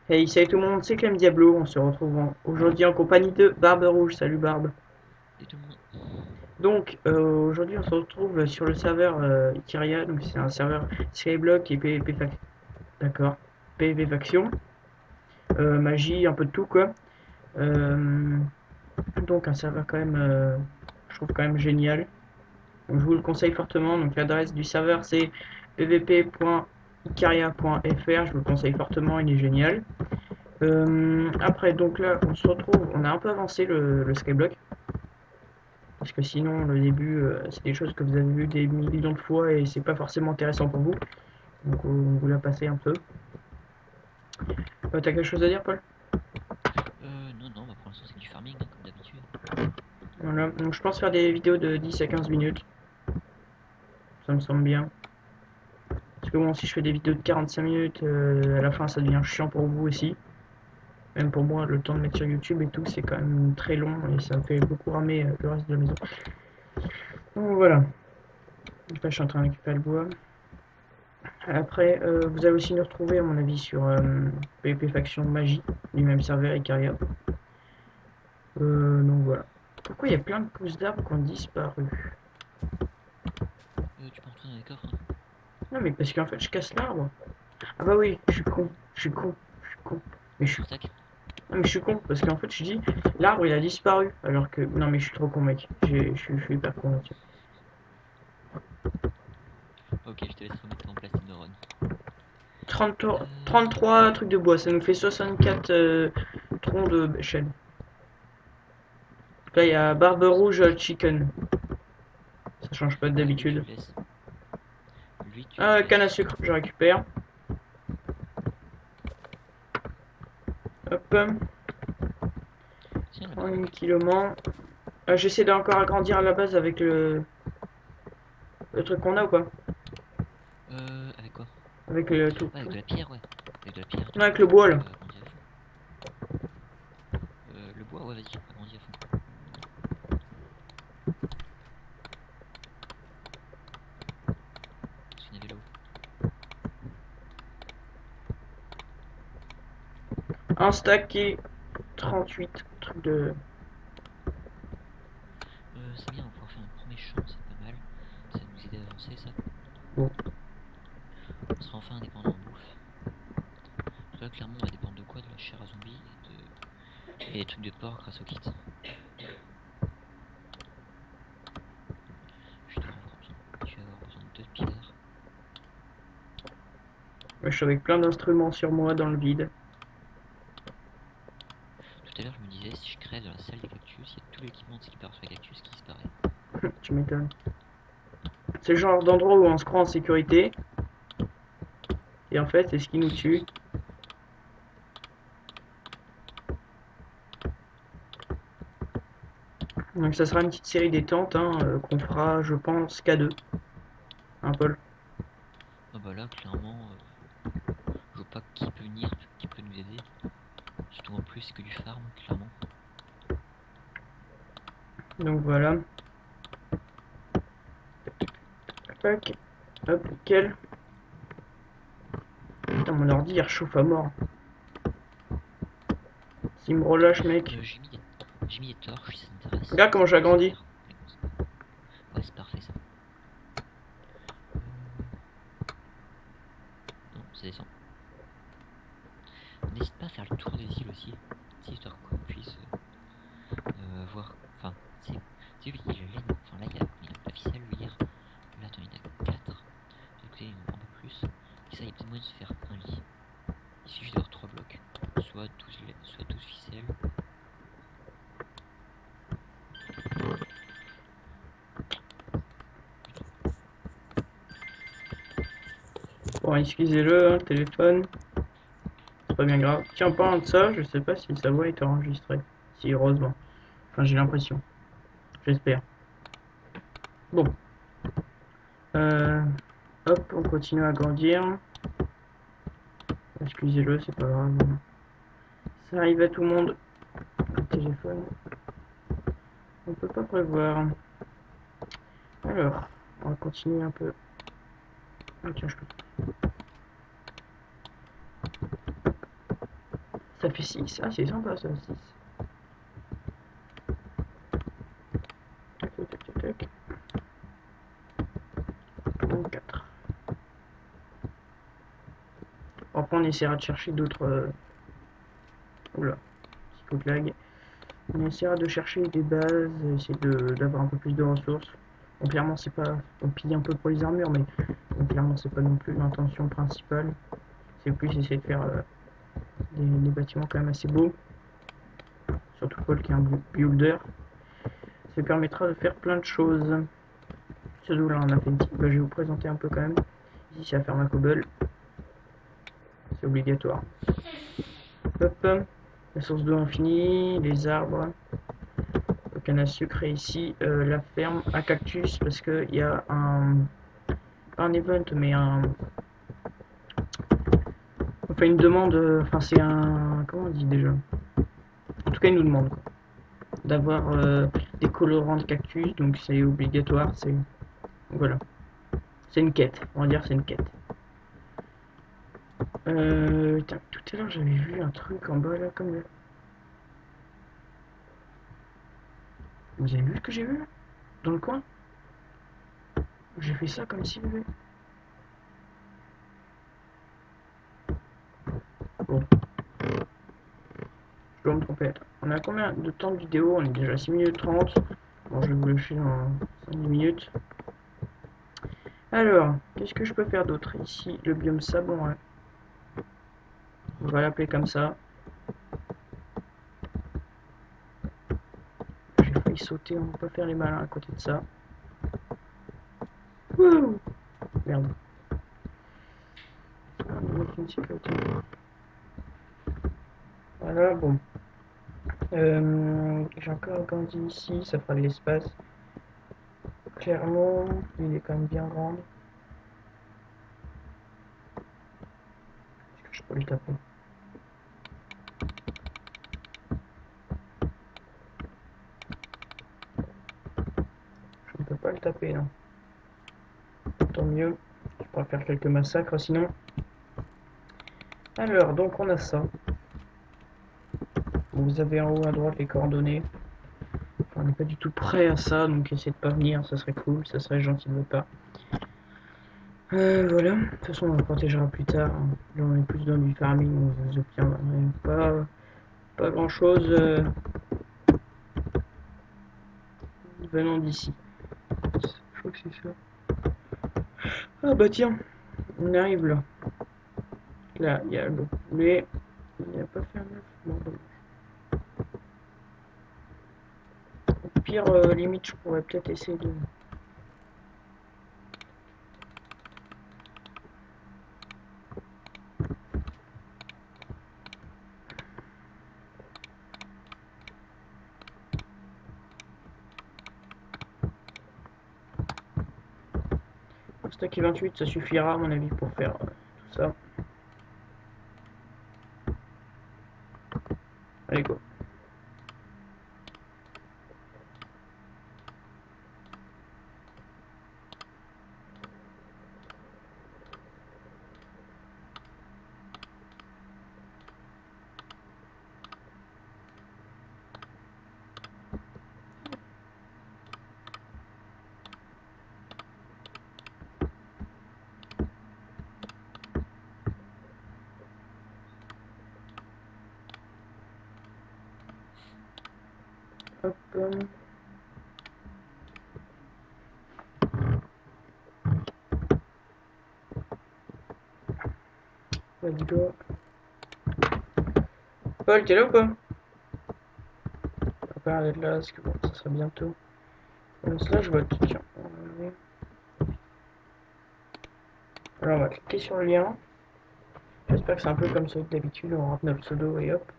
Hey, salut tout le monde, c'est Clem Diablo, on se retrouve aujourd'hui en compagnie de Barbe Rouge. Salut Barbe. Et tout le monde. Donc aujourd'hui on se retrouve sur le serveur Icaria, donc c'est un serveur Skyblock et PvP d'accord, PvP faction, magie, un peu de tout quoi. Euh, donc un serveur quand même, je trouve quand même génial. Donc, je vous le conseille fortement. Donc l'adresse du serveur c'est pvp.icaria.fr, je vous le conseille fortement, il est génial. Après, donc là, on se retrouve, on a un peu avancé le Skyblock, parce que sinon, le début, c'est des choses que vous avez vues des millions de fois et c'est pas forcément intéressant pour vous. Donc, on vous l'a passé un peu. T'as quelque chose à dire, Paul? Non, non, bah pour l'instant c'est du farming, hein, comme d'habitude. Voilà, donc je pense faire des vidéos de 10 à 15 minutes, ça me semble bien. Parce que bon, si je fais des vidéos de 45 minutes, à la fin, ça devient chiant pour vous aussi. Même pour moi, le temps de mettre sur YouTube et tout, c'est quand même très long et ça me fait beaucoup ramer le reste de la maison. Donc voilà, donc là, je suis en train de récupérer le bois. Après, vous allez aussi nous retrouver, à mon avis, sur PvP Faction Magie, du même serveur Icaria. Donc voilà. Pourquoi il y a plein de pousses d'arbres qui ont disparu? Tu peux retourner dans les coffres, hein. Non, mais parce qu'en fait, je casse l'arbre. Ah bah oui, je suis con, je suis con, je suis con. Mais je suis, Pour stack. non, mais je suis con, parce qu'en fait, je dis, l'arbre il a disparu. Alors que, non, mais je suis trop con, mec. Je suis hyper con là-dessus. Ok, je te laisse remettre en place tes neurones. 33 trucs de bois, ça nous fait 64 troncs de chêne. Là, il y a barbe rouge chicken. Ça change pas Ouais, lui tu d'habitude. le laisses. Lui tu le Canne à laisses. sucre, je récupère. Hop, Tiens là-bas. 1 kg. J'essaie d'encore agrandir à la base avec le truc qu'on a ou pas? Avec quoi? Avec le tout, Ouais, avec tout. de la pierre, ouais. Avec de la pierre, Non, avec le bois là. agrandis à fond. Le bois, ouais, vas-y, agrandis à fond. Parce qu'il y en avait là-haut. Un stack et 38 trucs de. C'est bien, on va pouvoir faire un premier champ, c'est pas mal. Ça va nous aider à avancer, ça. Bon. On sera enfin indépendant en bouffe. Parce que là, clairement, on va dépendre de quoi? De la chair à zombies et des trucs de porc grâce au kit. Je vais avoir besoin de 2 pierres. Je suis avec plein d'instruments sur moi dans le vide. Tout à l'heure, je me disais, si je crève dans la salle des cactus, il y a tout l'équipement de skipper sur les cactus qui disparaît. Tu m'étonnes. C'est le genre d'endroit où on se croit en sécurité. Et en fait, c'est ce qui nous tue. Donc ça sera une petite série des tentes hein, qu'on fera, je pense, K2. Un Paul. Ah bah là, clairement, je vois pas qui peut venir, qui peut nous aider. Surtout en plus, c'est que du farm, clairement. Donc voilà. Tac. Hop, nickel. Putain, mon ordi il rechauffe à mort. S'il me relâche, mec. Euh, j'ai mis, des... j'ai mis des torches, si ça t'intéresse. Regarde Ça comment peut nous j'agrandis. servir. Ouais, c'est parfait ça. Euh... Non, ça descend. N'hésite pas à faire le tour des îles aussi. Si, histoire qu'on puisse voir. Enfin, c'est lui, il y a la laine. Enfin, là, il y a la ficelle, hier. Là, attends, il y en a 4. De l'autre côté, il y en a un peu plus. Et ça, il y a peut-être moyen de se faire un lit. Il suffit d'avoir 3 blocs. Soit 12 ficelles. Bon, excusez-le, hein, téléphone. C'est pas bien grave. Tiens, en parlant de ça, je sais pas si sa voix est enregistrée. Si, heureusement. Enfin, j'ai l'impression. J'espère. Bon. Euh, hop, on continue à grandir. Excusez-le, c'est pas grave. Ça arrive à tout le monde. Le téléphone, on peut pas prévoir. Alors, on va continuer un peu. Ah, tiens, je peux. Ça fait 6. Ah, c'est sympa ça, 6. Tac, tac, tac, tac, tac. 24. Après, on essaiera de chercher d'autres. Oula, petit coup de lag. On essaiera de chercher des bases, essayer d'avoir un peu plus de ressources. Bon, clairement, c'est pas. On pille un peu pour les armures, mais bon, clairement, c'est pas non plus l'intention principale. C'est plus essayer de faire des bâtiments quand même assez beaux. Surtout Paul qui est un builder. Ça permettra de faire plein de choses. Surtout là, on a fait une petite. Bah, je vais vous présenter un peu quand même. Ici, c'est la ferme à cobble. C'est obligatoire. Hop, la source d'eau infinie, les arbres, le canne à sucre et ici la ferme à cactus parce qu'il y a pas un event mais enfin une demande, enfin c'est un, comment on dit déjà, en tout cas ils nous demandent d'avoir des colorants de cactus donc c'est obligatoire, c'est voilà, c'est une quête, on va dire c'est une quête. Tout à l'heure j'avais vu un truc en bas là comme vous avez vu ce que j'ai vu là dans le coin, j'ai fait ça comme si bon, je dois me tromper. On a combien de temps de vidéo? On est déjà à 6 minutes 30. Bon, je vais vous lâcher dans 5 minutes. Alors, qu'est-ce que je peux faire d'autre? Ici, le biome sabon, hein. On va l'appeler comme ça. J'ai failli sauter, on va pas faire les malins à côté de ça. Wouh! Merde. Voilà, bon. J'ai encore grandi ici, ça fera de l'espace. Clairement, il est quand même bien grand. Est-ce que je peux le taper? Je ne peux pas le taper, non. Tant mieux. Je pourrais faire quelques massacres sinon. Alors, donc on a ça. Vous avez en haut à droite les coordonnées. Enfin, on n'est pas du tout prêt à ça, donc essayez de pas venir, ça serait cool, ça serait gentil de votre part. Voilà, de toute façon on le protégera plus tard. Là on est plus dans du farming, on se obtient pas grand chose venant d'ici. Je crois que c'est ça. Ah bah tiens, on arrive là. Là, il y a le poulet. Il n'y a pas fait un œuf. Bon, bon. Au pire, limite, je pourrais peut-être essayer de. Stack 28, ça suffira à mon avis pour faire tout ça. Allez, go. Hop. Let's go. Paul, t'es là ou pas? On va pas d'être là, parce que bon, ça sera bientôt. Là, je vois tout. Tiens. Alors, on va cliquer sur le lien. J'espère que c'est un peu comme ça d'habitude, on rentre notre pseudo et hop.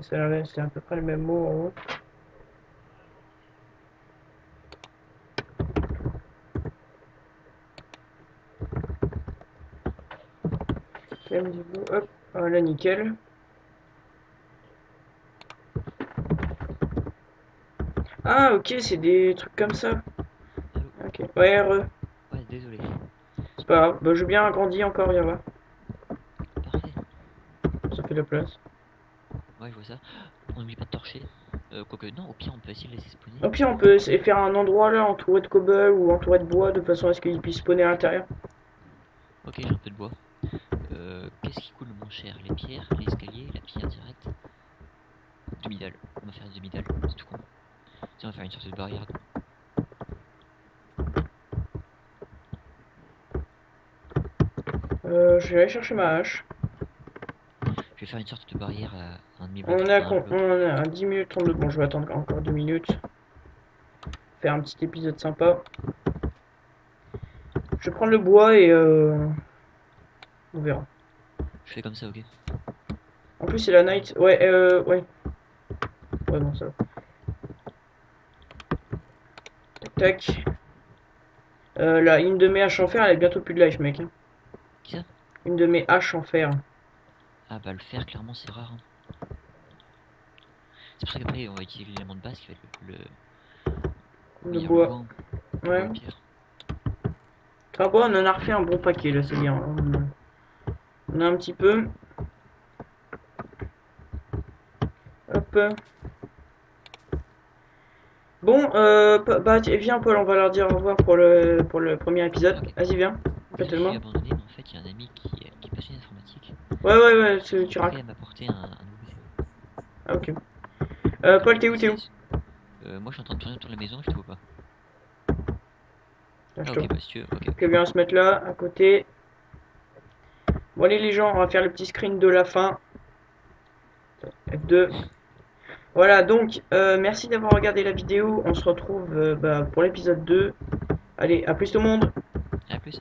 C'est à peu près le même mot en haut. Hop, voilà, nickel. Ah, ok, c'est des trucs comme ça. Allô? Ok, ouais, Ouais, désolé. c'est pas grave. Bah, je veux bien agrandir encore, viens voir. Parfait. Ça fait la place. Ouais, je vois ça. On n'oublie pas de torcher. Quoique, non, au pire, on peut essayer de laisser spawner. Au pire, on peut faire un endroit là entouré de cobble ou entouré de bois de façon à ce qu'il puisse spawner à l'intérieur. Ok, j'ai un peu de bois. Qu'est-ce qui coûte le moins cher? Les pierres, l'escalier, la pierre directe? Demi-dalle. On va faire une demi-dalle, c'est tout con. Tiens, on va faire une sorte de barrière. Je vais aller chercher ma hache. Je vais faire une sorte de barrière à un demi-bloc. On a, À un bloc. on a 10 minutes 32. Bon, je vais attendre encore 2 minutes. Faire un petit épisode sympa. Je vais prendre le bois et on verra. Je fais comme ça, ok? En plus, c'est la night. Ouais, ouais. Ouais, bon, ça va. Tac, tac. Là, une de mes haches en fer, elle est bientôt plus de life, mec. Hein. Qui ça? Une de mes haches en fer. Ah bah le fer, clairement, c'est rare. Hein. C'est pour ça qu'après, on va utiliser l'élément de base qui va être on va Le dire le bois. bois. Le bois Ouais. et pierre. Enfin bon, on en a refait un bon paquet, là, c'est bien. On a un petit peu. Hop. Bon, bah viens Paul, on va leur dire au revoir pour le premier épisode. Ok. Vas-y, viens. Désolé si j'ai Appelle-moi. abandonné, mais en fait, il y a un ami qui est passionné d'informatique. Ouais, ouais, ouais, Qui tu est prêt racontes. à m'apporter un nouveau PC. Ah, ok. Donc, Paul, le t'es où, t'es où? PC, moi, je suis en train de tourner autour de la maison, je te vois pas. Là, Ah, je te... ok, bah si tu veux, ok. Ok, viens, on se mettre là, à côté. Bon, allez, les gens, on va faire le petit screen de la fin. F2. Voilà, donc, merci d'avoir regardé la vidéo. On se retrouve bah, pour l'épisode 2. Allez, à plus tout le monde. À plus.